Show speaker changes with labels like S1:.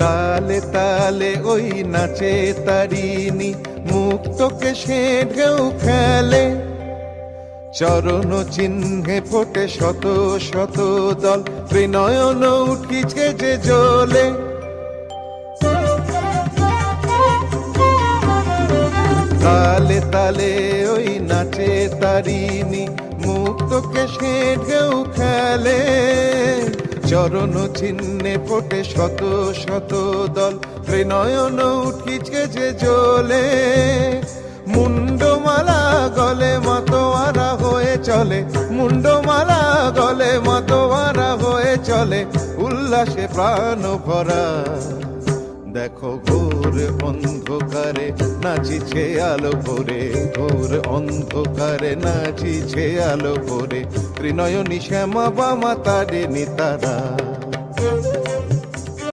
S1: তালে তালে ওই নাচে তারিণী, মুক্তকে সে ঢেউ খেলে। চরণ চিহ্নে ফোটে শত শত দল, ত্রিনয়ন উঠিছে যে জ্বলে। তালে তালে ওই নাচে তারিণী, মুক্তকে সে ঢেউ খেলে। চরণ চিহ্নে ফোটে শত শত দল, ত্রিনয়ন উঠিছে যে জ্বলে। মুন্ডমালা গলে মাতোয়ারা হয়ে চলে, মুন্ডমালা গলে মাতোয়ারা হয়ে চলে, উল্লাসে প্রাণ ভরা। দেখো ঘোর অন্ধকারে নাচিছে আলো ভরে, ঘোর অন্ধকারে নাচিছে আলো ভরে, ত্রিনয়নী শ্যামা বামা তারিণী তারা।